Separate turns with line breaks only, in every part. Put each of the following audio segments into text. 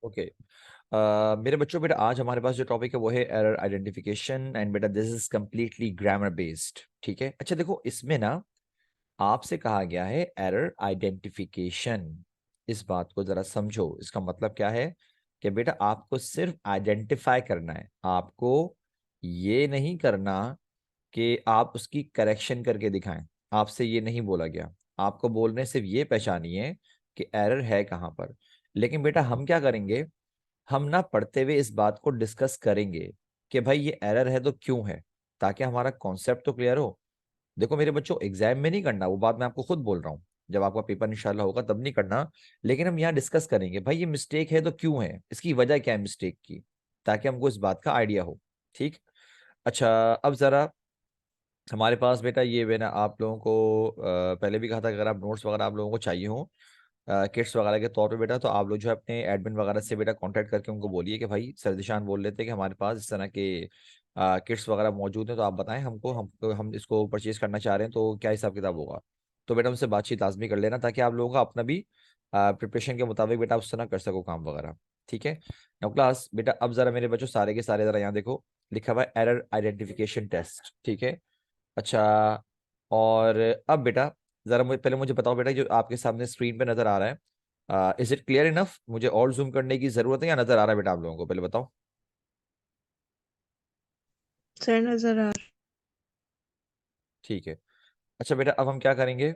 Okay. मेरे बच्चों, बेटा आज हमारे पास जो टॉपिक है वो है एरर आइडेंटिफिकेशन, एंड बेटा this is completely grammar based. ठीक है, अच्छा देखो, इसमें ना आपसे कहा गया है एरर आइडेंटिफिकेशन। इस बात को जरा समझो, इसका मतलब क्या है कि बेटा आपको सिर्फ आइडेंटिफाई करना है, आपको ये नहीं करना कि आप उसकी करेक्शन करके दिखाएं। आपसे ये नहीं बोला गया, आपको बोलने सिर्फ ये पहचानिए कि एरर है कहाँ पर। लेकिन बेटा हम क्या करेंगे, हम ना पढ़ते हुए इस बात को डिस्कस करेंगे कि भाई ये एरर है तो क्यों है, ताकि हमारा कॉन्सेप्ट तो क्लियर हो। देखो मेरे बच्चों, एग्जाम में नहीं करना, वो बात मैं आपको खुद बोल रहा हूँ, जब आपका पेपर इंशाल्लाह होगा तब नहीं करना। लेकिन हम यहाँ डिस्कस करेंगे भाई ये मिस्टेक है तो क्यों है, इसकी वजह क्या है मिस्टेक की, ताकि हमको इस बात का आइडिया हो। ठीक। अच्छा, अब जरा हमारे पास बेटा ये मैंने आप लोगों को पहले भी कहा था कि अगर आप नोट्स वगैरह आप लोगों को चाहिए हो किट्स वगैरह के तौर पे बेटा, तो आप लोग जो है अपने एडमिन वगैरह से बेटा कांटेक्ट करके उनको बोलिए कि भाई सरदिशान बोल लेते हैं कि हमारे पास इस तरह के किट्स वगैरह मौजूद हैं, तो आप बताएं हमको, हम इसको परचेज करना चाह रहे हैं तो क्या हिसाब किताब होगा। तो बेटा उनसे बातचीत लाजमी कर लेना, ताकि आप लोगों का अपना भी प्रिपरेशन के मुताबिक बेटा उस तरह कर सको काम वगैरह। ठीक है। नाउ क्लास बेटा, अब जरा मेरे बच्चों सारे के सारे जरा यहाँ देखो, लिखा हुआ है एरर आइडेंटिफिकेशन टेस्ट। ठीक है। अच्छा, और अब बेटा जरा मुझे पहले मुझे बताओ बेटा, जो आपके सामने स्क्रीन पे नजर आ रहा है, इज इट क्लियर इनफ, मुझे और जूम करने की जरूरत है या नजर आ रहा है बेटा आप लोगों को, पहले बताओ।
सर नजर आ
ठीक है। अच्छा बेटा, अब हम क्या करेंगे,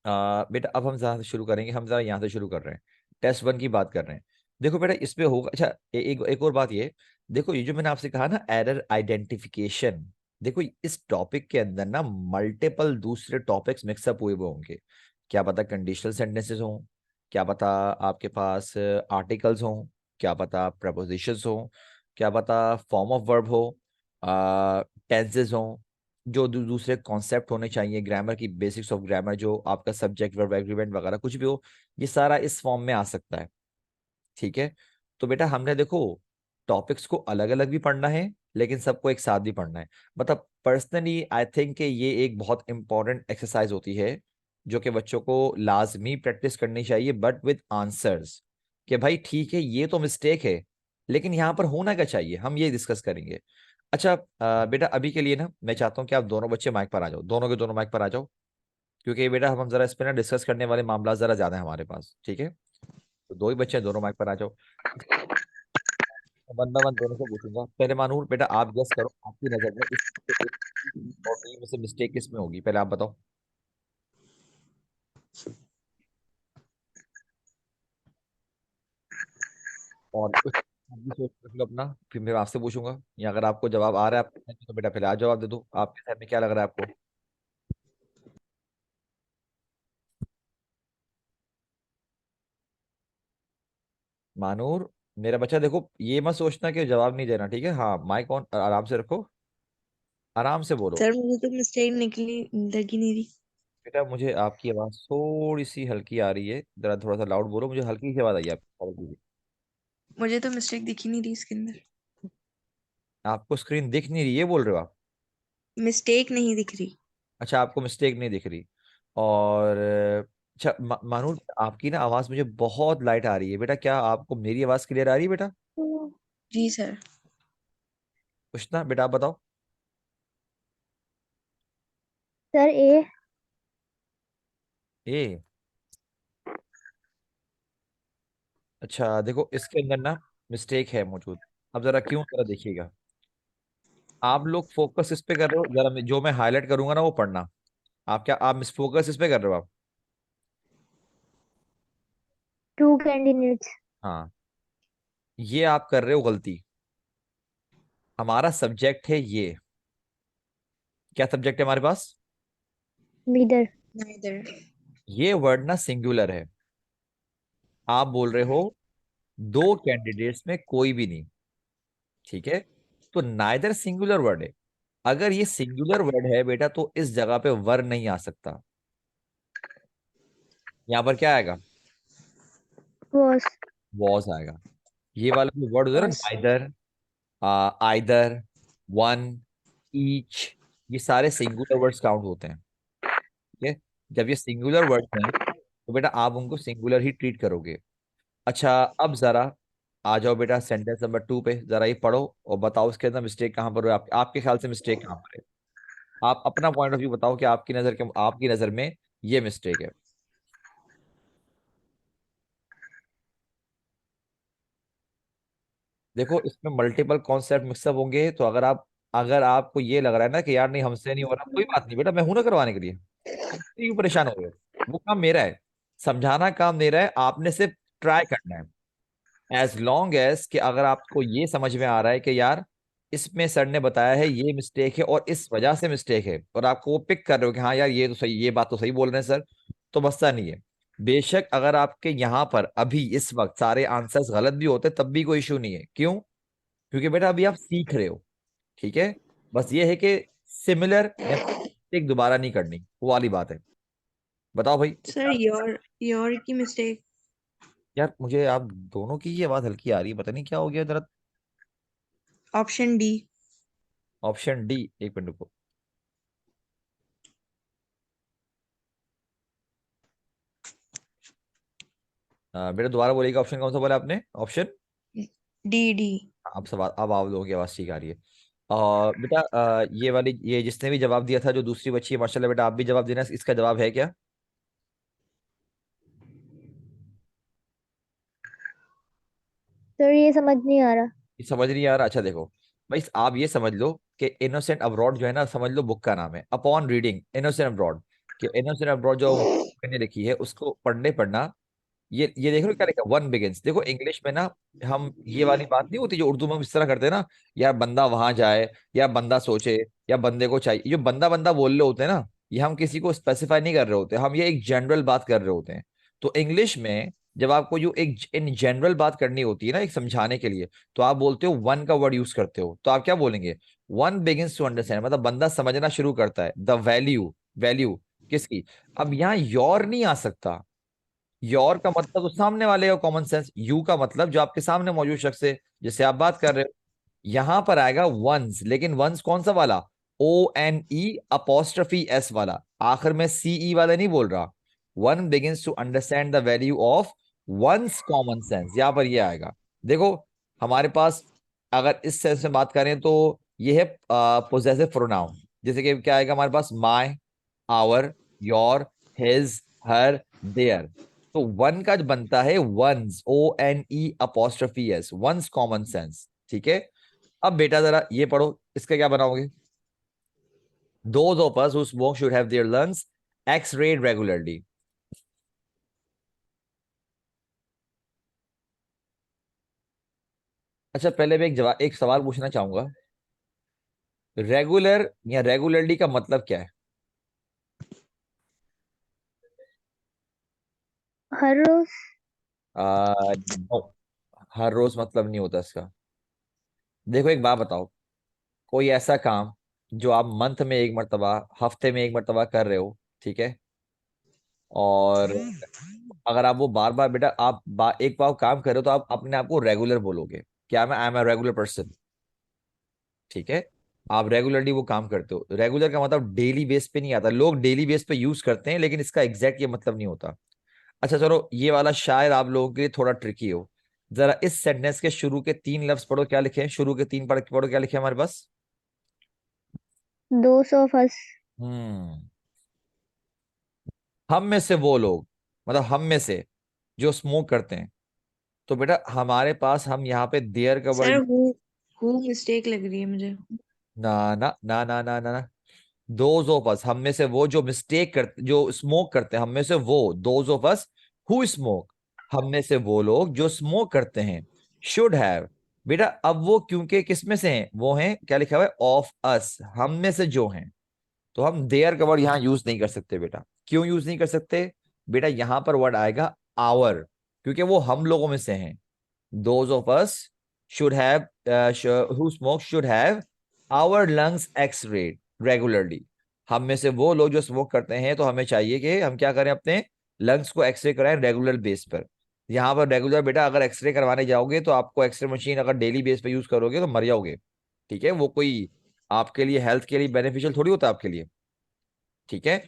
बेटा अब हम जहाँ से शुरू करेंगे, हम जरा यहाँ से शुरू कर रहे हैं, टेस्ट वन की बात कर रहे हैं। देखो बेटा इसमें होगा, अच्छा एक और बात ये, देखो ये जो मैंने आपसे कहा ना एरर आइडेंटिफिकेशन, देखो इस टॉपिक के अंदर ना मल्टीपल दूसरे टॉपिक्स मिक्सअप हुए हुए होंगे। क्या पता कंडीशनल सेंटेंसेस हों, क्या पता आपके पास आर्टिकल्स हों, क्या पता प्रपोजिशंस हों, क्या पता फॉर्म ऑफ वर्ब हो, टेंसेस हों, जो दूसरे कॉन्सेप्ट होने चाहिए, ग्रामर की बेसिक्स ऑफ ग्रामर, जो आपका सब्जेक्ट वर्ब एग्रीमेंट वगैरह कुछ भी हो, ये सारा इस फॉर्म में आ सकता है। ठीक है। तो बेटा हमने देखो टॉपिक्स को अलग अलग भी पढ़ना है, लेकिन सबको एक साथ भी पढ़ना है। मतलब पर्सनली आई थिंक कि ये एक बहुत इंपॉर्टेंट एक्सरसाइज होती है, जो कि बच्चों को लाजमी प्रैक्टिस करनी चाहिए, बट विद आंसर्स। कि भाई ठीक है ये तो मिस्टेक है, लेकिन यहाँ पर होना क्या चाहिए, हम ये डिस्कस करेंगे। अच्छा बेटा अभी के लिए ना मैं चाहता हूँ कि आप दोनों बच्चे माइक पर आ जाओ, दोनों के दोनों माइक पर आ जाओ, क्योंकि बेटा हम जरा इस पे ना डिस्कस करने वाले मामला जरा ज्यादा है हमारे पास। ठीक है, तो दो ही बच्चे हैं, दोनों माइक पर आ जाओ। वन बाय वन दोनों से पूछूंगा। पहले मानूर बेटा आप गेस करो, आपकी नजर में इस और बी में से मिस्टेक किस में होगी, पहले आप बताओ। और कुछ आप भी सोच रख लो अपना, फिर मैं आपसे पूछूंगा, या अगर आपको जवाब आ रहा है तो बेटा पहले आप जवाब दे दो, आपके साथ में क्या लग रहा है आपको। मानूर मेरा बच्चा देखो, ये मत सोचना कि जवाब नहीं देना, ठीक है, हाँ माइक ऑन आराम से रखो, आराम से बोलो।
सर मुझे तो मिस्टेक निकली लगी नहीं रही।
बेटा मुझे आपकी आवाज़ थोड़ी सी हल्की आ रही है, जरा थोड़ा सा लाउड बोलो, मुझे हल्की सी आवाज़ आई है आपकी, हल्की सी।
मुझे तो मिस्टेक दिखी नहीं रही इसके अंदर।
आपको स्क्रीन दिख नहीं रही है बोल रहे हो आप।
मिस्टेक नहीं दिख रही।
अच्छा आपको मिस्टेक नहीं दिख रही। और अच्छा मानूर आपकी ना आवाज़ मुझे बहुत लाइट आ रही है बेटा, क्या आपको मेरी आवाज़ क्लियर आ रही है बेटा।
जी सर।
कुछ ना बेटा आप बताओ।
सर ए।
ए। अच्छा देखो इसके अंदर ना मिस्टेक है मौजूद। अब जरा क्यों, जरा देखिएगा, आप लोग फोकस इस पे कर रहे हो, जरा जो मैं हाईलाइट करूंगा ना वो पढ़ना। आप क्या आप मिस फोकस इस पे कर रहे हो आप।
Two candidates.
हाँ, ये आप कर रहे हो गलती। हमारा सब्जेक्ट है ये, क्या सब्जेक्ट है हमारे पास,
नीदर।
नाइदर।
ये वर्ड ना सिंगुलर है। आप बोल रहे हो दो कैंडिडेट्स में कोई भी नहीं। ठीक है, तो नाइदर सिंगुलर वर्ड है। अगर ये सिंगुलर वर्ड है बेटा तो इस जगह पे वर नहीं आ सकता। यहां पर क्या आएगा,
वॉज।
वॉज आएगा। ये वाला जो वर्ड होता है ना,
बस।
नाइदर, आइदर, वन, ईच, ये सारे सिंगुलर वर्ड्स काउंट होते हैं। ठीक है, जब ये सिंगुलर वर्ड्स हैं तो बेटा आप उनको सिंगुलर ही ट्रीट करोगे। अच्छा, अब जरा आ जाओ बेटा सेंटेंस नंबर 2 पे, जरा ये पढ़ो और बताओ इसके अंदर मिस्टेक कहाँ पर है, आपके ख्याल से मिस्टेक कहाँ पर है। आप अपना पॉइंट ऑफ व्यू बताओ कि आपकी नजर में ये मिस्टेक है। देखो इसमें मल्टीपल कॉन्सेप्ट मिक्सअप होंगे, तो अगर आपको ये लग रहा है ना कि यार नहीं हमसे नहीं हो रहा, कोई बात नहीं बेटा, मैं हूं ना करवाने के लिए। आप क्यों परेशान हो रहे हो, वो काम मेरा है, समझाना काम मेरा है, आपने सिर्फ ट्राई करना है। एज लॉन्ग एज कि अगर आपको ये समझ में आ रहा है कि यार इसमें सर ने बताया है ये मिस्टेक है और इस वजह से मिस्टेक है, और आपको वो पिक कर रहे हो कि हाँ यार ये तो सही, ये बात तो सही बोल रहे हैं सर, तो मसला नहीं है। बेशक अगर आपके यहाँ पर अभी इस वक्त सारे आंसर्स गलत भी होते तब भी कोई इशू नहीं है। क्यों? क्योंकि बेटा अभी आप सीख रहे हो, ठीक है। बस ये है कि सिमिलर या मिस्टेक दोबारा नहीं करनी, वो वाली बात है। बताओ भाई
सर
इसका।
योर की मिस्टेक।
यार मुझे आप दोनों की ये आवाज हल्की आ रही है, पता नहीं क्या हो गया जरा।
Option D.
ऑप्शन डी, एक मिनट रुको। बेटा दोबारा बोलिएगा, ऑप्शन कौन सा बोला आपने? Option
D D.
अब सवाल, अब आप लोगों की आवाज ठीक आ रही है। बेटा ये वाली, ये जिसने भी जवाब दिया था, जो दूसरी बच्ची है, माशाल्लाह बेटा आप भी जवाब देना, इसका जवाब है क्या?
सर ये समझ नहीं आ रहा।
ये समझ नहीं आ रहा? अच्छा देखो भाई, आप ये समझ लो कि इनोसेंट अब्रॉड जो है ना, समझ लो बुक का नाम है, अपॉन रीडिंग इनोसेंट अब्रॉड, कि इनोसेंट अब्रॉड जो मैंने लिखी है उसको पढ़ने पढ़ना, ये देख लो क्या लिखा, वन बिगिंस। देखो इंग्लिश में ना हम ये वाली बात नहीं होती जो उर्दू में हम इस तरह करते हैं ना, यार बंदा वहां जाए, या बंदा सोचे, या बंदे को चाहिए, ये जो बंदा बंदा बोल रहे होते हैं ना, ये हम किसी को स्पेसिफाई नहीं कर रहे होते, हम ये एक जनरल बात कर रहे होते हैं। तो इंग्लिश में जब आपको जो एक इन जनरल बात करनी होती है ना एक समझाने के लिए, तो आप बोलते हो वन का वर्ड यूज करते हो, तो आप क्या बोलेंगे? वन बिगिंस टू अंडरस्टैंड, मतलब बंदा समझना शुरू करता है, द वैल्यू, वैल्यू किसकी। अब यहाँ योर नहीं आ सकता। योर का मतलब तो सामने वाले का कॉमन सेंस, यू का मतलब जो आपके सामने मौजूद शख्स है जिससे आप बात कर रहे हो। यहां पर आएगा वंस, लेकिन वंस कौन सा वाला? ONE' वाला, आखिर में CE वाला नहीं बोल रहा। One begins to understand the value of one's common sense, यहां पर ये आएगा। देखो हमारे पास अगर इस सेंस में बात करें तो ये है पोजेसिव प्रोनाउन, जैसे कि क्या आएगा हमारे पास? My, our, your, his, her, their. तो वन का जो बनता है once, ONE', once common sense, ठीक है। अब बेटा जरा ये पढ़ो, इसका क्या बनाओगे? Those of us who smoke should have their lungs x-rayed regularly. अच्छा पहले मैं एक सवाल पूछना चाहूंगा, रेगुलर या रेगुलरली का मतलब क्या है?
हर रोज।
नो, हर रोज मतलब नहीं होता इसका। देखो एक बात बताओ, कोई ऐसा काम जो आप मंथ में एक मर्तबा, हफ्ते में एक मर्तबा कर रहे हो, ठीक है, और अगर आप वो बार बार बेटा एक बार काम कर रहे हो, तो आप अपने आप को रेगुलर बोलोगे, क्या मैं I am a regular person, ठीक है। आप रेगुलरली वो काम करते हो, रेगुलर का मतलब डेली बेस पे नहीं आता, लोग डेली बेस पे यूज करते हैं लेकिन इसका एग्जैक्ट ये मतलब नहीं होता। अच्छा चलो ये वाला शायद आप लोगों के लिए थोड़ा ट्रिकी हो। जरा इस सेंटेंस के शुरू के 3 लफ्ज पढ़ो, क्या लिखे हैं? शुरू के 3 पढ़ो क्या लिखे हैं हमारे पास?
दोस्त ऑफ अस।
हम्म, हम में से वो लोग, मतलब हम में से जो स्मोक करते हैं। तो बेटा हमारे पास, हम यहाँ पे देयर का
सर
वर्ड,
हु मिस्टेक लग रही है मुझे।
ना ना ना ना ना ना ना, दोज ऑफ अस, हम में से वो जो मिस्टेक करते, जो स्मोक करते हैं, हम में से वो, those of us who smoke, हम में से वो लोग जो स्मोक करते हैं, शुड हैव। बेटा अब वो क्योंकि किस में से हैं, वो हैं, क्या लिखा हुआ है? ऑफ अस, हम में से जो हैं। तो हम देयर का वर्ड यहाँ यूज नहीं कर सकते बेटा। क्यों यूज नहीं कर सकते? बेटा यहां पर वर्ड आएगा आवर, क्योंकि वो हम लोगों में से हैं। those of us should have who smoke should have our lungs x-rayed regularly। हम में से वो लोग जो स्मोक करते हैं, तो हमें चाहिए कि हम क्या करें, अपने लंग्स को एक्सरे कराएं रेगुलर बेस पर। यहाँ पर रेगुलर बेटा, अगर एक्सरे करवाने जाओगे तो आपको एक्सरे मशीन अगर डेली बेस पे यूज करोगे तो मर जाओगे, ठीक है। वो कोई आपके लिए हेल्थ के लिए बेनिफिशियल थोड़ी होता आपके लिए, ठीक है।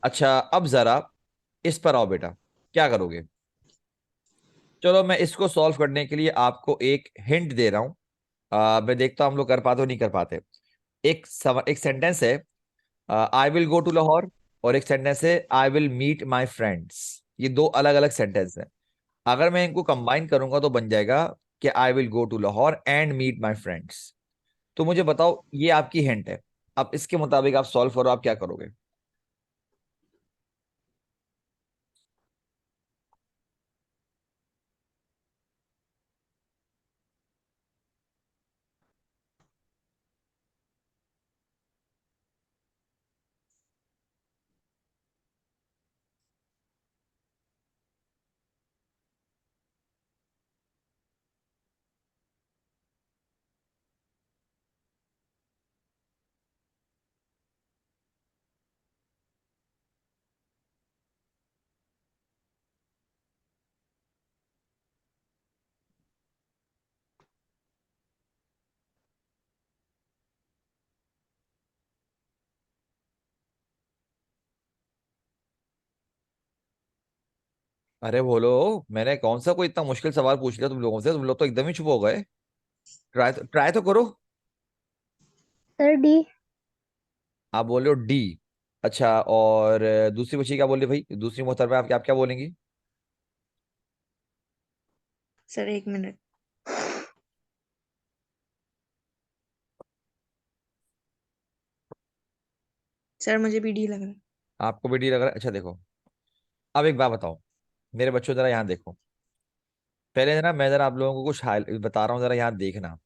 अच्छा अब जरा इस पर आओ बेटा, क्या करोगे? चलो मैं इसको सॉल्व करने के लिए आपको एक हिंट दे रहा हूँ। मैं देखता हूँ हम लोग कर पाते हो नहीं कर पाते। एक सेंटेंस है, I will go to Lahore, और एक सेंटेंस है I will meet my friends. ये दो अलग अलग सेंटेंस है। अगर मैं इनको कंबाइन करूंगा तो बन जाएगा कि I will go to Lahore and meet my friends. तो मुझे बताओ, ये आपकी हिंट है, अब इसके मुताबिक आप सॉल्व करो, आप क्या करोगे? अरे बोलो, मैंने कौन सा कोई इतना मुश्किल सवाल पूछ लिया तुम लोगों से? तुम लोग तो एकदम ही चुप हो गए। ट्राई तो करो।
Sir D.
आप बोल रहे हो डी। अच्छा, और दूसरी बच्ची क्या बोल रही भाई? दूसरी मोहतरमा आप क्या बोलेंगी?
Sir 1 minute. सर मुझे भी डी लग रहा है।
आपको भी डी लग रहा है? अच्छा देखो, अब एक बात बताओ मेरे बच्चों, जरा यहाँ देखो। पहले जरा मैं जरा आप लोगों को कुछ बता रहा हूँ, जरा यहाँ देखना।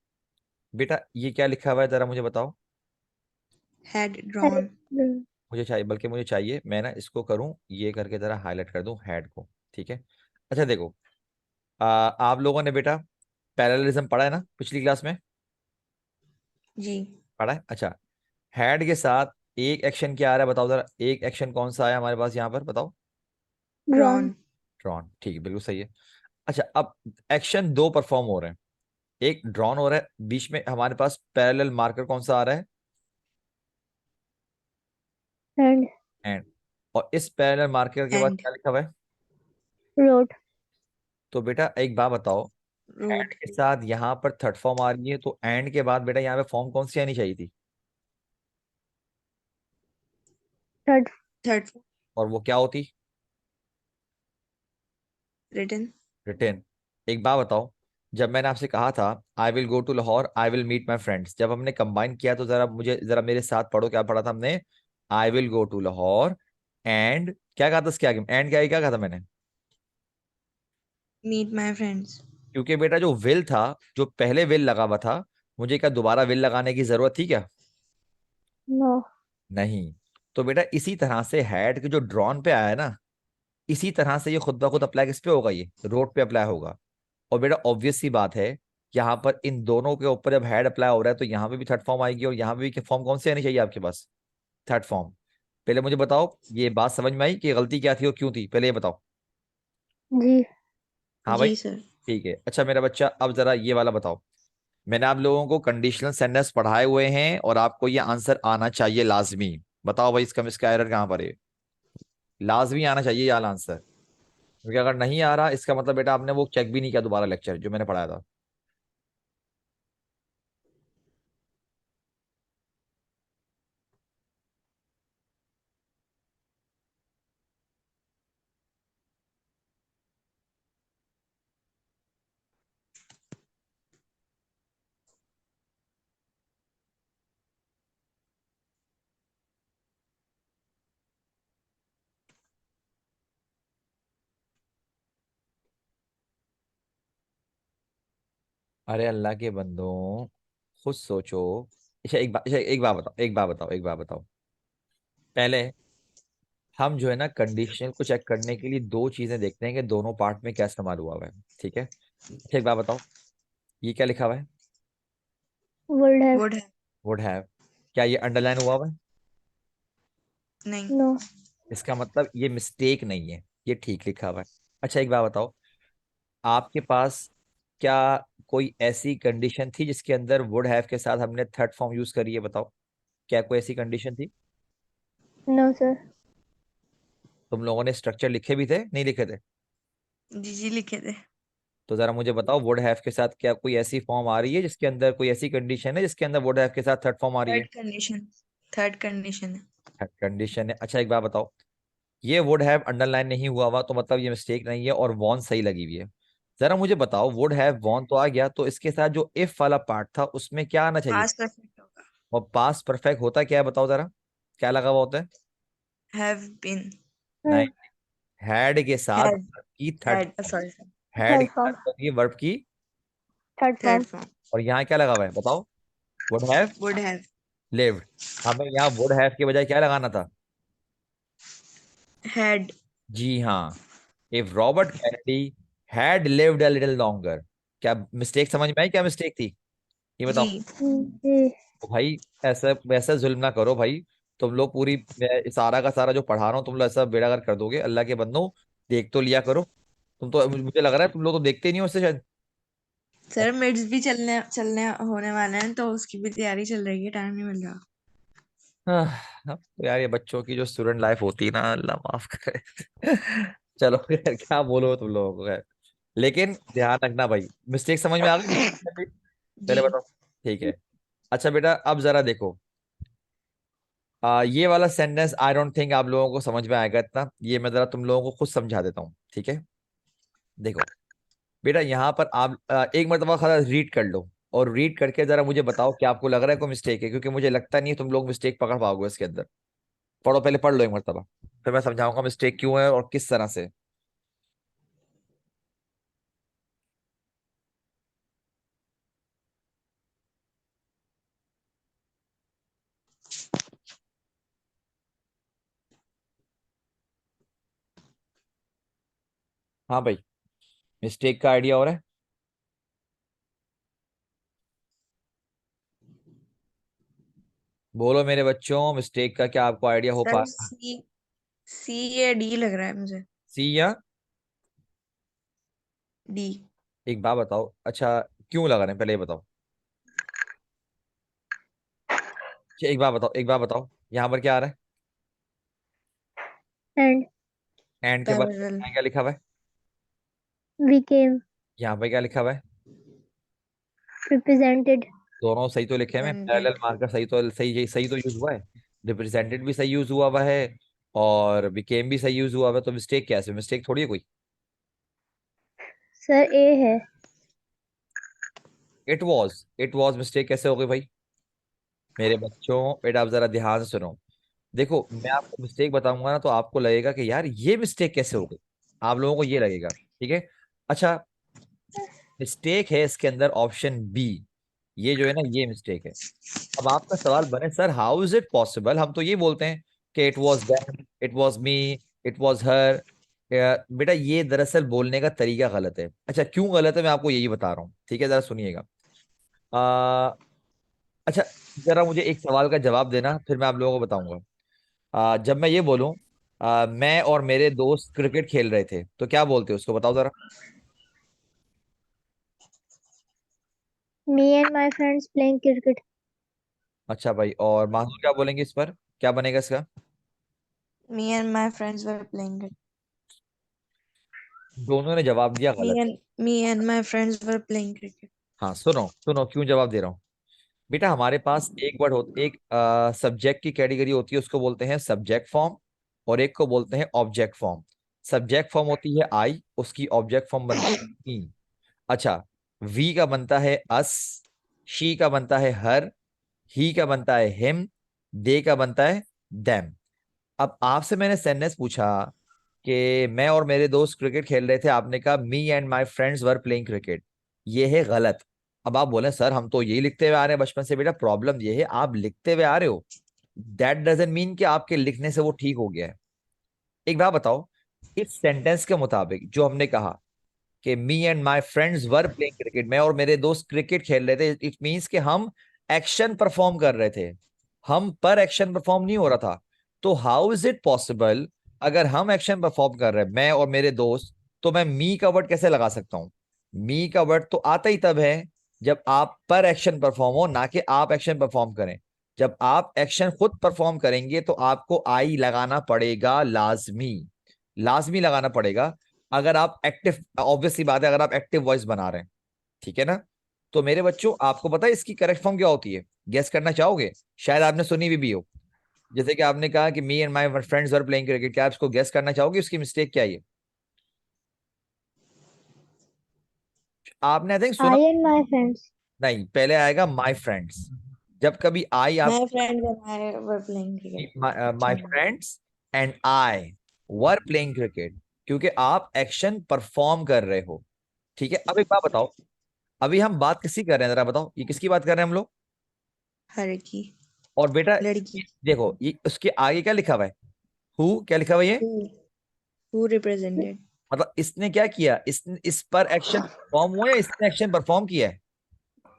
बेटा ये क्या लिखा हुआ है, जरा मुझे बताओ।
हैड
अरे
ड्रॉन।
मुझे चाहिए, बल्कि मुझे चाहिए मैं ना इसको करूँ ये करके जरा हाईलाइट कर दूं हेड को। ठीक है। अच्छा देखो, आप लोगों ने बेटा पैरेललिज्म पढ़ा है ना पिछली क्लास में?
जी।
पढ़ा है, अच्छा। हेड के साथ एक एक्शन क्या आ रहा है बताओ जरा, एक एक्शन कौन सा आया हमारे पास यहाँ पर, बताओ।
ड्रॉन।
ड्रॉन।
ड्रॉन, ठीक है, बिल्कुल सही है। अच्छा, अब एक्शन दो परफॉर्म हो रहे हैं। एक ड्रॉन हो रहा है, बीच में हमारे पास पैरेलल मार्कर कौन सा आ रहा है?
एंड।
एंड। और इस पैरेलल मार्कर के बाद
एंड।
क्या लिखा हुआ है?
रोड।
तो बेटा एक बात बताओ, एंड
रोड।
के साथ यहाँ पर थर्ड फॉर्म आ रही है, तो एंड के बाद बेटा यहाँ पे फॉर्म कौन सी आनी चाहिए थी?
थर्ड।
थर्ड।
और वो क्या होती?
रिटन।
रिटेन। एक बात बताओ, जब मैंने आपसे कहा था I will go to Lahore, I will meet my friends, जब हमने कंबाइन किया तो जरा मेरे साथ पढ़ो, क्या पढ़ा था हमने? I will go to Lahore and क्या कहा था उसके आगे? एंड क्या कहा था मैंने?
Meet my friends.
क्योंकि बेटा जो विल था, जो पहले विल लगा हुआ था, मुझे क्या दोबारा विल लगाने की जरूरत थी क्या?
नो।
नहीं। तो बेटा इसी तरह से हैड के जो ड्रॉन पे आया है ना, इसी तरह से ये खुद ब खुद अप्लाई किस पे होगा? ये रोड पे अप्लाई होगा। और बेटा ऑब्वियस सी बात है, यहाँ पर इन दोनों के ऊपर जब हेड अप्लाई हो रहा है तो यहाँ पे भी थर्ड फॉर्म आएगी, और यहाँ पे भी फॉर्म कौन सी आनी चाहिए आपके पास? Third form. पहले मुझे बताओ ये बात समझ में आई कि गलती क्या थी और क्यों थी, पहले ये बताओ।
जी।
हाँ भाई,
जी सर।
ठीक है। अच्छा मेरा बच्चा, अब जरा ये वाला बताओ। मैंने आप लोगों को कंडीशनल सेंटेंस पढ़ाए हुए हैं और आपको ये आंसर आना चाहिए लाजमी। बताओ भाई इसका एरर कहाँ पर है? लाजमी आना चाहिए ये वाला आंसर, क्योंकि अगर नहीं आ रहा इसका मतलब बेटा आपने वो चेक भी नहीं किया दोबारा लेक्चर जो मैंने पढ़ाया था। अरे अल्लाह के बंदों, खुद सोचो। अच्छा एक बात बताओ। पहले हम जो है ना कंडीशनल को चेक करने के लिए दो चीजें देखते हैं कि दोनों पार्ट में क्या इस्तेमाल हुआ हुआ है। ठीक है। अच्छा एक बात बताओ, ये क्या लिखा हुआ है?
Would have.
वुड है।
Would have. क्या ये अंडरलाइन हुआ हुआ है?
नहीं।
नो।
इसका मतलब ये मिस्टेक नहीं है, ये ठीक लिखा हुआ है। अच्छा एक बात बताओ, आपके पास क्या कोई ऐसी कंडीशन थी जिसके अंदर वुड हैव के साथ हमने थर्ड फॉर्म यूज करी है? बताओ, क्या कोई ऐसी कंडीशन थी?
No sir.
तुम लोगों ने स्ट्रक्चर लिखे भी थे नहीं लिखे थे?
जी जी लिखे थे।
तो जरा मुझे बताओ वुड हैव के साथ क्या कोई ऐसी फॉर्म आ रही है जिसके अंदर कोई ऐसी कंडीशन है जिसके अंदर वुड हैव के साथ थर्ड फॉर्म आ रही है?
थर्ड कंडीशन है।
थर्ड कंडीशन है। अच्छा एक बात बताओ, ये वुड हैव अंडरलाइन नहीं हुआ हुआ तो मतलब ये मिस्टेक नहीं है और वॉन सही लगी हुई है। जरा मुझे बताओ वुड हैव वॉन तो आ गया, तो इसके साथ जो इफ वाला पार्ट था उसमें क्या आना चाहिए?
पास्ट परफेक्ट होगा।
और पास परफेक्ट होता क्या है बताओ जरा, क्या लगा हुआ होता है?
Have been.
नहीं, हैड के साथ
हैड।
verb की third
had
form,
sorry.
Had
third
के साथ
फॉर्म,
बनी वर्ब की,
थर्ड फॉर्म,
थर्ड फॉर्म।
और यहाँ क्या लगा हुआ है बताओ? Would have
would have.
Lived. हमें यहाँ वुड हैव के बजाय क्या लगाना था?
हैड।
जी हाँ, if Robert Kennedy had lived a little longer. क्या मिस्टेक समझ में आई? क्या मिस्टेक थी ये बताओ?
जी।
जी,
तो भाई ऐसा वैसा जुल्म ना करो भाई। तुम लोग पूरी मैं सारा का सारा जो पढ़ा रहा हूँ तुम लोग ऐसा बेड़ागर कर दोगे। अल्लाह के बंदो, देख तो लिया करो। तुम तो, मुझे लग रहा है तुम लोग तो देखते ही नहीं हो उससे शायद।
सर मिड्स भी चलने चलने होने वाले हैं तो उसकी भी तैयारी चल रही है, टाइम नहीं मिल रहा।
अब तो यार ये बच्चों की जो स्टूडेंट लाइफ होती है ना, अल्लाह माफ करे। चलो यार क्या बोलो तुम लोगों को, खैर। लेकिन ध्यान रखना भाई, मिस्टेक समझ में आ गई?
जी।
पहले बताओ। ठीक है। अच्छा बेटा अब जरा देखो, ये वाला सेंटेंस आई डोंट थिंक आप लोगों को समझ में आएगा इतना, ये मैं जरा तुम लोगों को खुद समझा देता हूँ, ठीक है? देखो बेटा, यहाँ पर आप एक मरतबा खाली रीड कर लो, और रीड करके जरा मुझे बताओ कि आपको लग रहा है कोई मिस्टेक है, क्योंकि मुझे लगता नहीं है तुम लोग मिस्टेक पकड़ पाओगे इसके अंदर। पढ़ो, पहले पढ़ लो एक मरतबा, फिर मैं समझाऊंगा मिस्टेक क्यों है और किस तरह से। हाँ भाई, मिस्टेक का आइडिया हो रहा है? बोलो मेरे बच्चों, मिस्टेक का क्या आपको आइडिया हो पा
सर
रहा?
सी। सी या डी लग रहा है मुझे।
सी या?
डी।
एक बात बताओ, अच्छा क्यों लगा रहे हैं पहले ये बताओ। अच्छा, एक बात बताओ, एक बात बताओ, यहाँ पर क्या आ रहा है?
एंड
एंड के बाद
पैरेलल।
क्या लिखा हुआ है?
वी केम
यहाँ पे क्या लिखा हुआ है?
रिप्रेजेंटेड,
दोनों सही तो लिखे हैं, पैरेलल
प्रेजेंटेड।
मार्कर सही तो सही तो यूज हुआ है। रिप्रेजेंटेड भी सही यूज हुआ हुआ है, और बिकेम भी सही यूज हुआ हुआ है, तो मिस्टेक क्या है? मिस्टेक थोड़ी है कोई।
सर ए है,
इट वॉज मिस्टेक कैसे हो गई भाई? मेरे बच्चों बेटा आप जरा ध्यान से सुनो। देखो मैं आपको मिस्टेक बताऊंगा ना तो आपको लगेगा कि यार ये मिस्टेक कैसे हो गई, आप लोगों को ये लगेगा, ठीक है? अच्छा, मिस्टेक है इसके अंदर ऑप्शन बी, ये जो है ना ये मिस्टेक है। अब आपका सवाल बने sir how is it possible, हम तो ये बोलते हैं कि it was them, it was me, it was her. बेटा ये दरअसल बोलने का तरीका गलत है। अच्छा क्यों गलत है मैं आपको यही बता रहा हूँ, ठीक है? जरा सुनिएगा। अ, अच्छा, जरा मुझे एक सवाल का जवाब देना फिर मैं आप लोगों को बताऊंगा। जब मैं ये बोलूं मैं और मेरे दोस्त क्रिकेट खेल रहे थे, तो क्या बोलते हो उसको बताओ जरा।
Me and my friends playing cricket,
अच्छा भाई, और मासूम क्या बोलेंगे इस पर, क्या बनेगा इसका?
Me and my friends were playing it.
दोनों ने जवाब दिया गलत।
Me and my friends were playing cricket.
हाँ सुनो सुनो, क्यों जवाब दे रहा हूँ। बेटा हमारे पास एक वर्ड होता, एक सब्जेक्ट की कैटेगरी होती है, उसको बोलते हैं सब्जेक्ट फॉर्म, और एक को बोलते हैं ऑब्जेक्ट फॉर्म। सब्जेक्ट फॉर्म होती है आई, उसकी ऑब्जेक्ट फॉर्म बनती है मी। अच्छा, वी का बनता है अस, शी का बनता है हर, ही का बनता है हिम, दे का बनता है देम। अब आपसे मैंने सेंटेंस पूछा कि मैं और मेरे दोस्त क्रिकेट खेल रहे थे, आपने कहा me and my friends were playing cricket, ये है गलत। अब आप बोले सर हम तो यही लिखते हुए आ रहे हैं बचपन से। बेटा प्रॉब्लम ये है आप लिखते हुए आ रहे हो, दैट डजंट मीन कि आपके लिखने से वो ठीक हो गया है। एक बात बताओ, इस सेंटेंस के मुताबिक जो हमने कहा कि me and my friends were playing cricket, मैं और मेरे दोस्त क्रिकेट खेल रहे थे, इट मींस कि हम एक्शन परफॉर्म कर रहे थे, हम पर एक्शन परफॉर्म नहीं हो रहा था। तो हाउ इज इट पॉसिबल, अगर हम एक्शन परफॉर्म कर रहे हैं मैं और मेरे दोस्त, तो मैं मी का वर्ड कैसे लगा सकता हूँ? मी का वर्ड तो आता ही तब है जब आप पर एक्शन परफॉर्म हो, ना कि आप एक्शन परफॉर्म करें। जब आप एक्शन खुद परफॉर्म करेंगे तो आपको आई लगाना पड़ेगा, लाजमी, लाजमी लगाना पड़ेगा। अगर आप एक्टिव, ऑब्वियसली बात है, अगर आप एक्टिव वॉइस बना रहे हैं, ठीक है ना, तो मेरे बच्चों आपको पता है इसकी करेक्ट फॉर्म क्या होती है? गेस करना चाहोगे? शायद आपने सुनी भी हो। जैसे कि आपने कहा कि me and my friends were playing cricket, क्या आप इसको गेस करना चाहोगे उसकी मिस्टेक क्या है ये? आपने आई थिंक सुना।
I and my friends.
नहीं, पहले आएगा माय फ्रेंड्स। जब कभी आई आप,
My friend and I were playing cricket.
My friends and I were playing cricket, क्योंकि आप एक्शन परफॉर्म कर रहे हो। ठीक है, अब एक बात बताओ, अभी हम बात किसकी कर रहे हैं, जरा बताओ ये किसकी बात कर रहे हैं हम लोग?
हर की
और बेटा
लड़की.
देखो ये उसके आगे क्या लिखा हुआ है? हु, क्या लिखा हुआ है ये?
Who represented?
मतलब इसने क्या किया, इस पर एक्शन परफॉर्म हुआ या इसने एक्शन परफॉर्म किया है?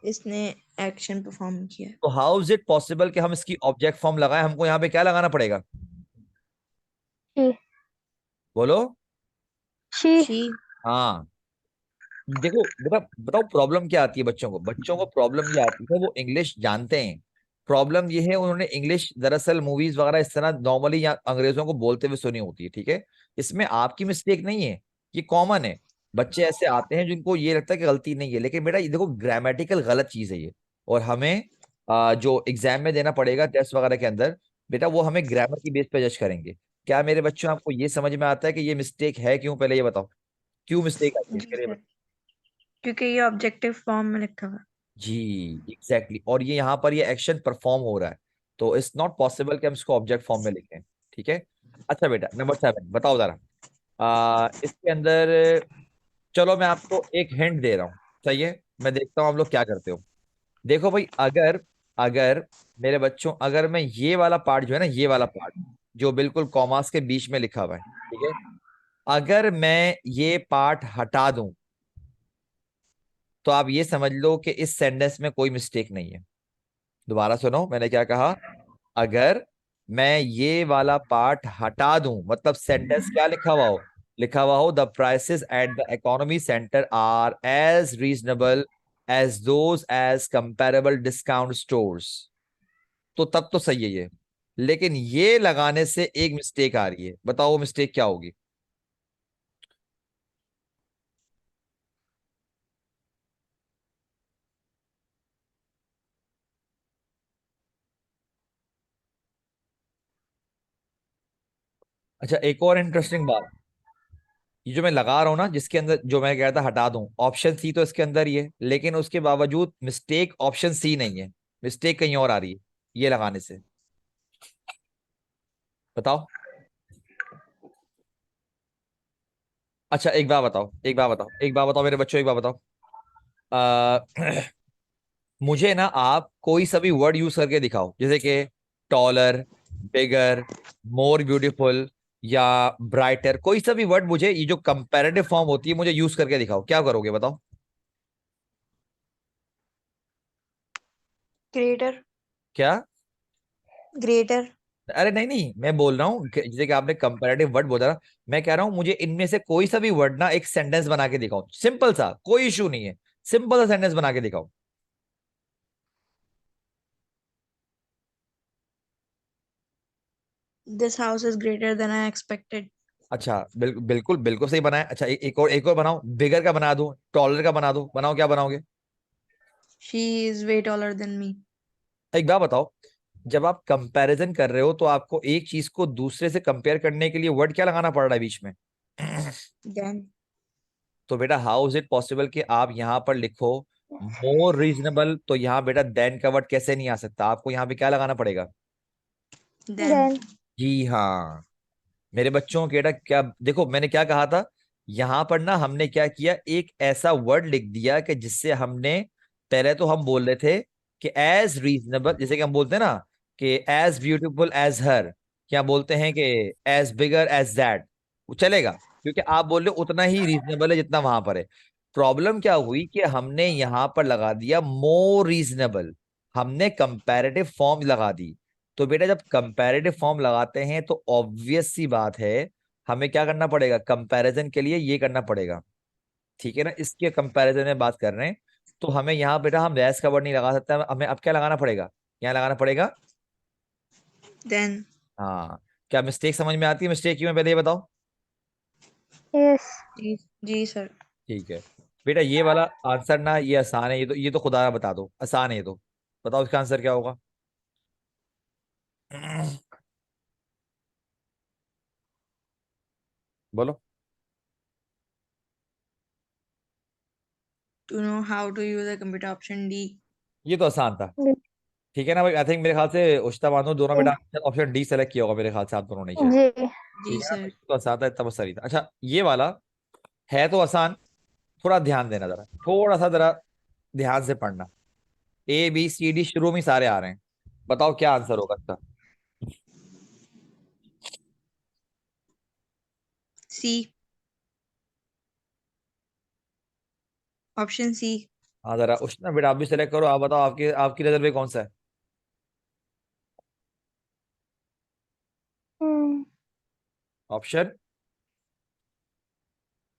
इसने एक्शन परफॉर्म किया.
तो हाउ इज इट पॉसिबल कि हम इसकी ऑब्जेक्ट फॉर्म लगाएं? हमको यहाँ पे क्या लगाना पड़ेगा?
She.
बोलो।
She.
She.
हाँ, देखो बेटा बताओ प्रॉब्लम क्या आती है बच्चों को? बच्चों को प्रॉब्लम ये आती है, वो इंग्लिश जानते हैं, प्रॉब्लम ये है उन्होंने इंग्लिश दरअसल मूवीज वगैरह इस तरह नॉर्मली या अंग्रेजों को बोलते हुए सुनी होती है, ठीक है? इसमें आपकी मिस्टेक नहीं है, ये कॉमन है। बच्चे ऐसे आते हैं जिनको ये लगता है कि गलती नहीं है, लेकिन बेटा ये देखो ग्रामेटिकल गलत चीज है ये, और हमें जो एग्जाम में देना पड़ेगा टेस्ट वगैरह के अंदर, बेटा वो हमें ग्रामर की बेस पे जज करेंगे। क्या मेरे बच्चों आपको ये समझ में आता है कि ये मिस्टेक है क्यों? पहले ये बताओ क्यों मिस्टेक आई है
जी
इसके लिए?
सर. क्योंकि ये ऑब्जेक्टिव फॉर्म में लिखा हुआ है.
जी एग्जैक्टली और ये यहाँ पर ये एक्शन परफॉर्म हो रहा है, तो इट्स नॉट पॉसिबल कि हम इसको ऑब्जेक्ट फॉर्म में लिखें। ठीक है, अच्छा बेटा नंबर 7 बताओ जरा। इसके अंदर, चलो मैं आपको एक हिंट दे रहा हूँ, सही है? मैं देखता हूँ आप लोग क्या करते हो। देखो भाई, अगर अगर मेरे बच्चों, अगर मैं ये वाला पार्ट जो है ना, ये वाला पार्ट जो बिल्कुल कॉमास के बीच में लिखा हुआ है, ठीक है, अगर मैं ये पार्ट हटा दूं तो आप ये समझ लो कि इस सेंटेंस में कोई मिस्टेक नहीं है। दोबारा सुनो मैंने क्या कहा, अगर मैं ये वाला पार्ट हटा दूं, मतलब सेंटेंस क्या लिखा हुआ हो, लिखा हुआ हो the prices at the economy centre are as reasonable as those as comparable discount stores, तो तब तो सही है ये। लेकिन ये लगाने से एक मिस्टेक आ रही है, बताओ वो मिस्टेक क्या होगी? अच्छा एक और इंटरेस्टिंग बात, ये जो मैं लगा रहा हूं ना, जिसके अंदर जो मैं कह रहा था हटा दूं, ऑप्शन सी तो इसके अंदर ही है, लेकिन उसके बावजूद मिस्टेक ऑप्शन सी नहीं है, मिस्टेक कहीं और आ रही है ये लगाने से। बताओ। अच्छा एक बात बताओ, एक बात बताओ, एक बात बताओ मेरे बच्चों, एक बात बताओ। आ, मुझे ना आप कोई सा भी वर्ड यूज करके दिखाओ, जैसे कि टॉलर, बिगर, मोर ब्यूटीफुल या ब्राइटर, कोई सा भी वर्ड मुझे, ये जो कंपैरेटिव फॉर्म होती है मुझे यूज करके दिखाओ, क्या करोगे बताओ?
ग्रेटर.
क्या?
ग्रेटर.
अरे नहीं नहीं, मैं बोल रहा हूँ जैसे कि आपने कंपैरेटिव वर्ड बोला ना, मैं कह रहा हूँ मुझे इनमें से कोई सा भी वर्ड ना एक सेंटेंस बना के दिखाओ, सिंपल सा, कोई इशू नहीं है, सिंपल सा सेंटेंस बना के दिखाओ।
This house is greater than I expected.
अच्छा बिल्कुल बिल्कुल सही बनाया। अच्छा एक और बनाओ, बिगर का बना दूं, टॉलर का बना दूं, बनाओ क्या बनाओगे?
She is way taller than me.
एक बात बताओ, जब आप कंपैरिजन कर रहे हो तो आपको एक चीज को दूसरे से कंपेयर करने के लिए वर्ड क्या लगाना पड़ रहा है बीच में?
Then.
तो बेटा हाउ इज इट पॉसिबल कि आप यहाँ पर लिखो मोर रीजनेबल, तो यहाँ बेटा देन का वर्ड कैसे नहीं आ सकता? आपको यहाँ पे क्या लगाना पड़ेगा?
Then.
Then.
जी हाँ, मेरे बच्चों के बेटा क्या देखो, मैंने क्या कहा था, यहां पर ना हमने क्या किया, एक ऐसा वर्ड लिख दिया कि जिससे हमने, पहले तो हम बोल रहे थे कि एज रीजनेबल, जैसे कि हम बोलते हैं ना कि एज ब्यूटीफुल एज हर, क्या बोलते हैं कि एज बिगर एज दैट, वो चलेगा, क्योंकि आप बोल रहे हो उतना ही रीजनेबल है जितना वहां पर है। प्रॉब्लम क्या हुई कि हमने यहां पर लगा दिया मोर रीजनेबल, हमने कंपैरेटिव फॉर्म लगा दी। तो बेटा जब कंपैरेटिव फॉर्म लगाते हैं तो ऑब्वियस सी बात है, हमें क्या करना पड़ेगा? कंपैरिजन के लिए ये करना पड़ेगा, ठीक है ना? इसके कंपैरिजन में बात कर रहे हैं, तो हमें यहाँ बेटा हम दैस का वर्ड नहीं लगा सकते, हमें अब क्या लगाना पड़ेगा? यहाँ लगाना पड़ेगा।
Then.
हाँ, क्या मिस्टेक समझ में आती है? मिस्टेक क्यों है पहले ये बताओ।
Yes.
जी जी सर।
ठीक है बेटा, ये वाला आंसर ना ये आसान है, ये तो खुदा ना बता दो, आसान है ये तो। बताओ इसका आंसर क्या होगा? बोलो।
To know how to use a computer, option D.
ये तो आसान था।
जी
ठीक है ना भाई, आई थिंक मेरे ख्याल से उश्ता बानो दोनों बेटा ऑप्शन डी सेलेक्ट किया होगा मेरे ख्याल से आप दोनों ने शायद।
जी
जी
ठीक है ना भाई,
सर।
तो आसान था, इतना बस सही था। अच्छा ये वाला है तो आसान, थोड़ा ध्यान देना जरा, थोड़ा सा जरा ध्यान से पढ़ना। ए बी सी डी शुरू में ही सारे आ रहे हैं, बताओ क्या आंसर होगा इसका?
सी, ऑप्शन सी।
हाँ जरा उश्ता बेटा आप भी सेलेक्ट करो, आप बताओ आपकी आपकी नजर में कौन सा है
हम्म,
ऑप्शन?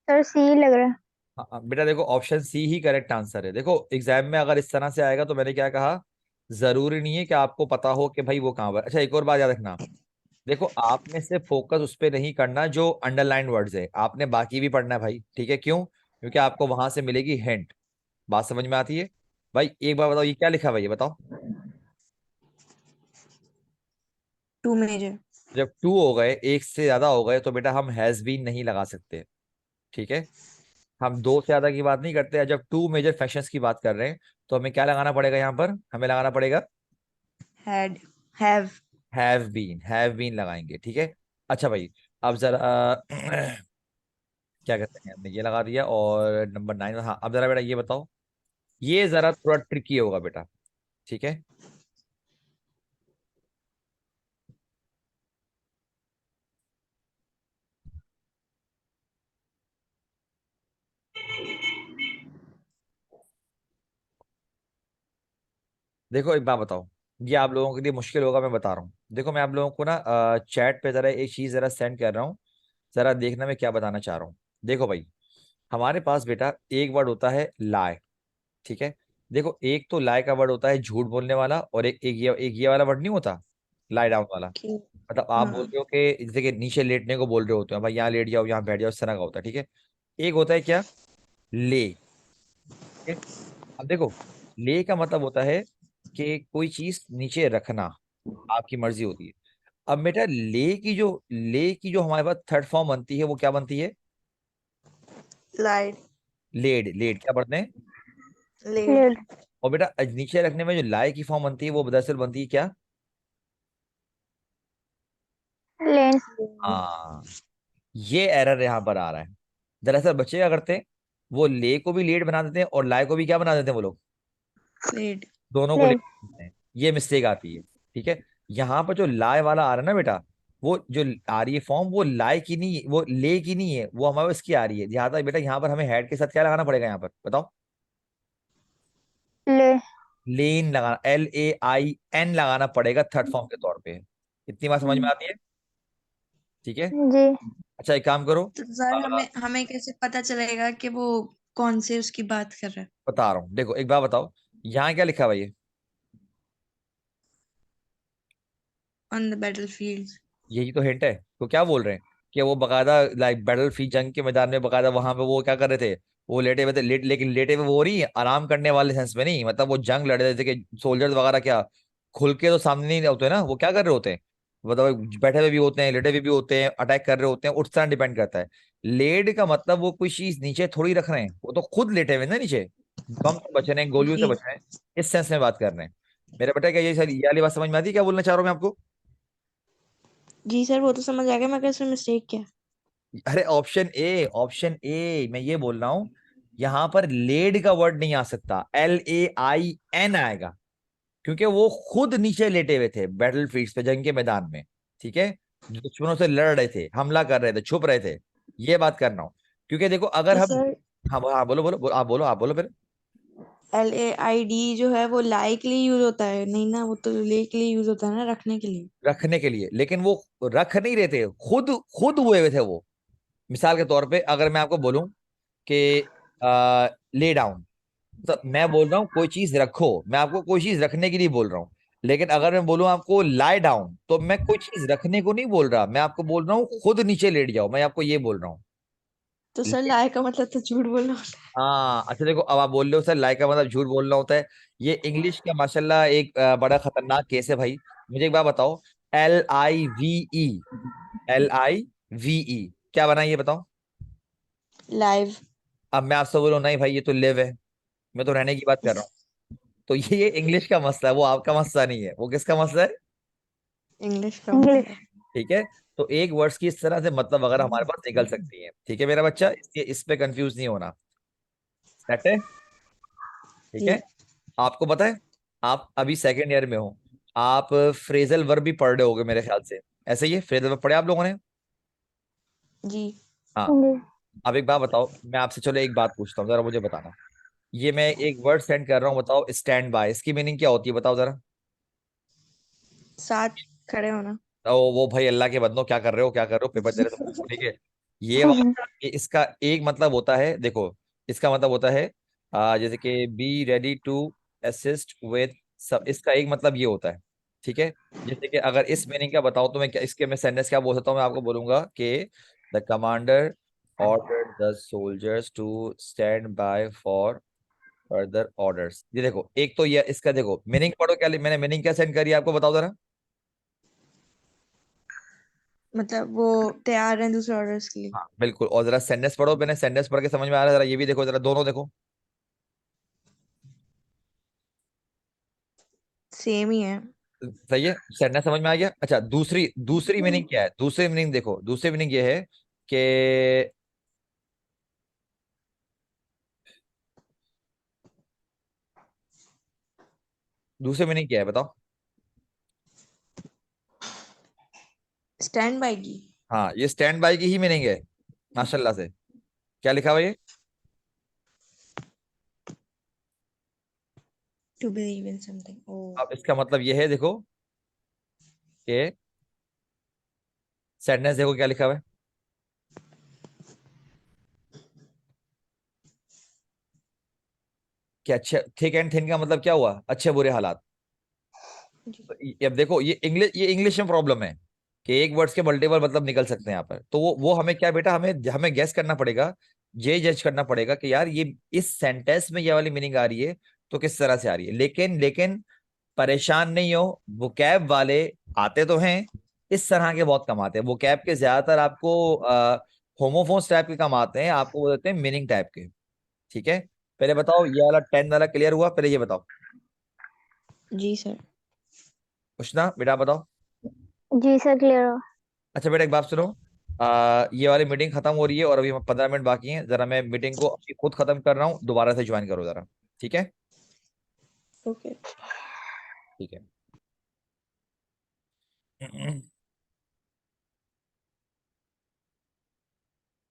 सर सी लग रहा है।
हाँ हाँ, बेटा देखो ऑप्शन सी ही करेक्ट आंसर है। देखो एग्जाम में अगर इस तरह से आएगा तो मैंने क्या कहा, जरूरी नहीं है कि आपको पता हो कि भाई वो कहाँ पर। अच्छा एक और बात याद रखना, देखो आपने सिर्फ फोकस उस पर नहीं करना जो अंडरलाइन वर्ड्स है, आपने बाकी भी पढ़ना है भाई। ठीक है, क्यों? क्योंकि आपको वहां से मिलेगी हिंट। बात समझ में आती है? भाई एक बार बताओ ये क्या लिखा हुआ है, ये बताओ।
To major.
जब टू हो गए, एक से ज्यादा हो गए, तो बेटा हम हैज बीन नहीं लगा सकते। ठीक है, हम दो से ज्यादा की बात नहीं करते हैं, जब टू मेजर फैक्शंस की बात कर रहे हैं तो हमें क्या लगाना पड़ेगा यहाँ पर? हमें लगाना पड़ेगा
हैड, हैव।
हैव बीन लगाएंगे। ठीक है। अच्छा भाई अब जरा क्या कहते हैं, हमने ये लगा दिया और नंबर 9। हाँ अब जरा बेटा ये बताओ, ये जरा थोड़ा ट्रिकी होगा बेटा। ठीक है, देखो एक बात बताओ, ये आप लोगों के लिए मुश्किल होगा, मैं बता रहा हूँ। देखो मैं आप लोगों को ना चैट पे जरा एक चीज जरा सेंड कर रहा हूँ, जरा देखना मैं क्या बताना चाह रहा हूँ। देखो भाई, हमारे पास बेटा एक वर्ड होता है लाए। ठीक है, देखो एक तो लाए का वर्ड होता है झूठ बोलने वाला, और एक ये वाला वर्ड नहीं होता, लाई डाउन वाला।
ओके।
मतलब आप बोल
हाँ।
रहे हो कि जैसे कि नीचे लेटने को बोल रहे होते हैं, भाई यहाँ लेट जाओ यहाँ बैठ जाओ, इस तरह का होता है। ठीक है, एक होता है क्या, ले। ठीक है? अब देखो ले का मतलब होता है कि कोई चीज नीचे रखना, आपकी मर्जी होती है। अब बेटा ले की जो हमारे पास थर्ड फॉर्म बनती है वो क्या बनती है?
लाइड।
लेड। लेड क्या पढ़ते हैं?
लेड।
लेड
और बेटा नीचे रखने में जो लाए की फॉर्म बनती है वो दरअसल बनती है क्या?
लेन
हाँ, ये एरर यहाँ पर आ रहा है। दरअसल बच्चे क्या करते हैं, वो ले को भी लेड बना देते हैं और लाए को भी क्या बना देते हैं वो लोग,
लेड।
दोनों को ले
लेड
लेते हैं। ये मिस्टेक आती है। ठीक है, यहाँ पर जो लाए वाला आ रहा है ना बेटा, वो जो आ रही है फॉर्म वो लाए की नहीं है, वो ले की नहीं है, वो हमारे इसकी आ रही है। लिहाजा बेटा यहाँ पर हमें हेड के साथ क्या लगाना पड़ेगा, यहाँ पर बताओ?
ले
लेन लगाना, LAIN लगाना पड़ेगा थर्ड फॉर्म के तौर पे। इतनी बात समझ में आती है? ठीक है।
जी
अच्छा एक काम करो,
तो सर
अ,
हमें हमें कैसे पता चलेगा कि वो कौन से उसकी बात कर रहा है?
बता रहा हूँ, देखो एक बात बताओ, यहाँ क्या लिखा हुआ है ये?
On the battlefield.
यही तो हिंट है। तो क्या बोल रहे हैं कि वो बकायदा लाइक बैटल फील्ड, जंग के मैदान में बकायदा वहां पे वो क्या कर रहे थे, वो लेटे हुए थे। लेकिन लेटे हुए वो नहीं आराम करने वाले सेंस में नहीं, मतलब वो जंग लड़ रहे थे कि सोल्जर्स वगैरह क्या खुल के तो सामने नहीं होते ना, वो क्या कर रहे होते हैं, मतलब बैठे हुए भी होते हैं, लेटे हुए भी होते हैं, अटैक कर रहे होते हैं, उस तरह डिपेंड करता है। लेड का मतलब वो कोई चीज नीचे थोड़ी रख रहे हैं, वो तो खुद लेटे हुए हैं ना नीचे, बम से बच रहे हैं, गोलियों से
जी।
बच रहे हैं। इस सेंस में बात कर रहे हैं। मेरा बेटा क्या ये वाली बात समझ में आती है क्या बोलना चाह रहा हूँ मैं आपको?
जी सर, वो तो समझ आ गया, मैं कैसे मिस्टेक किया।
अरे ऑप्शन ए मैं ये बोल रहा हूं, यहां पर लेड का वर्ड नहीं आ सकता, LAIN आएगा, क्योंकि वो खुद नीचे लेटे हुए थे बैटल फील्ड पे, जंग के मैदान में। ठीक है, जो दुश्मनों से लड़ रहे थे, हमला कर रहे थे, छुप रहे थे, ये बात करना हो। क्योंकि देखो अगर
तो
हम,
सर
हाँ हाँ बोलो बोलो आप बोलो फिर।
LAID जो है वो लाई के लिए यूज होता है नहीं ना, वो तो ले के लिए यूज होता है ना, रखने के लिए।
रखने के लिए, लेकिन वो रख नहीं रहे थे, खुद खुद हुए हुए थे वो। मिसाल के तौर पे अगर मैं आपको बोलूं कि ले डाउन, तो मैं बोल रहा हूँ कोई चीज रखो, मैं आपको कोई चीज रखने के लिए बोल रहा हूँ। लेकिन अगर मैं बोलूँ आपको लाई डाउन, तो मैं कोई चीज रखने को नहीं बोल रहा, मैं आपको बोल रहा हूँ खुद नीचे लेट जाओ, मैं आपको ये बोल रहा हूँ।
तो सर लाई का मतलब तो झूठ बोलना होता
हाँ अच्छा देखो, अब आप बोल रहे हो सर लाई का मतलब झूठ बोलना होता है। ये इंग्लिश का माशाल्लाह एक बड़ा खतरनाक केस है भाई। मुझे एक बात बताओ, LIVE, LIVE क्या बना ये बताओ।
है। लाइव।
अब मैं आपसे बोलूं नहीं भाई ये तो लिव है, मैं तो रहने की बात कर रहा हूँ। तो ये इंग्लिश का मसला है, वो आपका मसला नहीं है, वो किसका मसला है।
इंग्लिश का
इंग्लिश।
मतलब है।
ठीक है। तो एक वर्ड्स की इस तरह से मतलब अगर हमारे पास निकल सकती है, ठीक है मेरा बच्चा, इस पे कंफ्यूज नहीं होना। सेट है। ठीक है।
जी।
आपको पता है, आप अभी सेकेंड ईयर में हो, आप फ्रेजल वर्ब भी पढ़ रहे होगे मेरे ख्याल से। ऐसे ही है, फ्रेजल वर्ब पढ़े आप लोगों ने।
जी।
हाँ।
इंग्लिश।
अब एक बात बताओ, मैं आपसे चलो एक बात पूछता हूँ, जरा मुझे बताना। ये मैं एक वर्ड सेंड कर रहा हूँ, बताओ स्टैंड बाय, इसकी मीनिंग क्या होती है बताओ जरा।
साथ खड़े होना।
वो भाई अल्लाह के बंदो क्या कर रहे हो, क्या कर रहे हो, पेपर दे रहे हो, ठीक है। ये वाला इसका एक मतलब होता है, देखो इसका मतलब होता है जैसे कि be ready to assist with सब, इसका एक मतलब ये होता है। ठीक है। जैसे कि अगर इस मीनिंग का बताऊं तो मैं क्या, इसके मैं सेंटेंस क्या बोल सकता हूँ, मैं आपको बोलूंगा कि the commander ordered the soldiers to stand by for further orders. ये देखो, एक तो ये इसका देखो मीनिंग पढ़ो, क्या मैंने मीनिंग क्या सेंड करी है आपको बताओ जरा।
मतलब वो तैयार हैं दूसरे ऑर्डर्स के लिए।
हाँ बिल्कुल, और जरा सेंटेंस पढ़ो, मैंने सेंटेंस पढ़ के समझ में आ रहा है, जरा ये भी देखो, जरा दोनों देखो।
सेम ही है।
सही है, सेंटेंस समझ में आ गया। अच्छा दूसरी दूसरी मीनिंग क्या है, दूसरी मीनिंग देखो, दूसरी मीनिंग ये है कि दूसरी मीनिंग क्या है बताओ।
स्टैंड बाय की।
हाँ ये स्टैंड बाय की ही मीनिंग है माशाल्लाह से। क्या लिखा हुआ है ये।
To believe in something. ओ।
अब इसका मतलब ये है देखो कि सेंटेंस देखो क्या लिखा हुआ है, कि अच्छे, थिक एंड थिन का मतलब क्या हुआ, अच्छे बुरे हालात।
जी।
तो अब देखो ये इंग्लिश में प्रॉब्लम है कि एक वर्ड्स के मल्टीपल मतलब निकल सकते हैं यहाँ पर। तो वो हमें क्या बेटा, हमें हमें गैस करना पड़ेगा, ये जज करना पड़ेगा कि यार ये इस सेंटेंस में ये वाली मीनिंग आ रही है तो किस तरह से आ रही है। लेकिन लेकिन परेशान नहीं हो, वो कैब वाले आते तो हैं, इस तरह के बहुत कम आते हैं। वो कैब के ज्यादातर आपको होमोफोन्स टाइप के कम आते हैं, आपको वो देते हैं मीनिंग टाइप के। ठीक है। पहले बताओ ये वाला 10 वाला क्लियर हुआ, पहले ये बताओ।
जी सर।
पूछना बेटा बताओ।
जी सर क्लियर हो।
अच्छा बेटा एक बात सुनो, ये वाली मीटिंग खत्म हो रही है और अभी 15 मिनट बाकी हैं, जरा मैं मीटिंग को अभी खुद खत्म कर रहा हूँ, दोबारा से ज्वाइन करो जरा। ठीक है।
ओके।
ठीक है।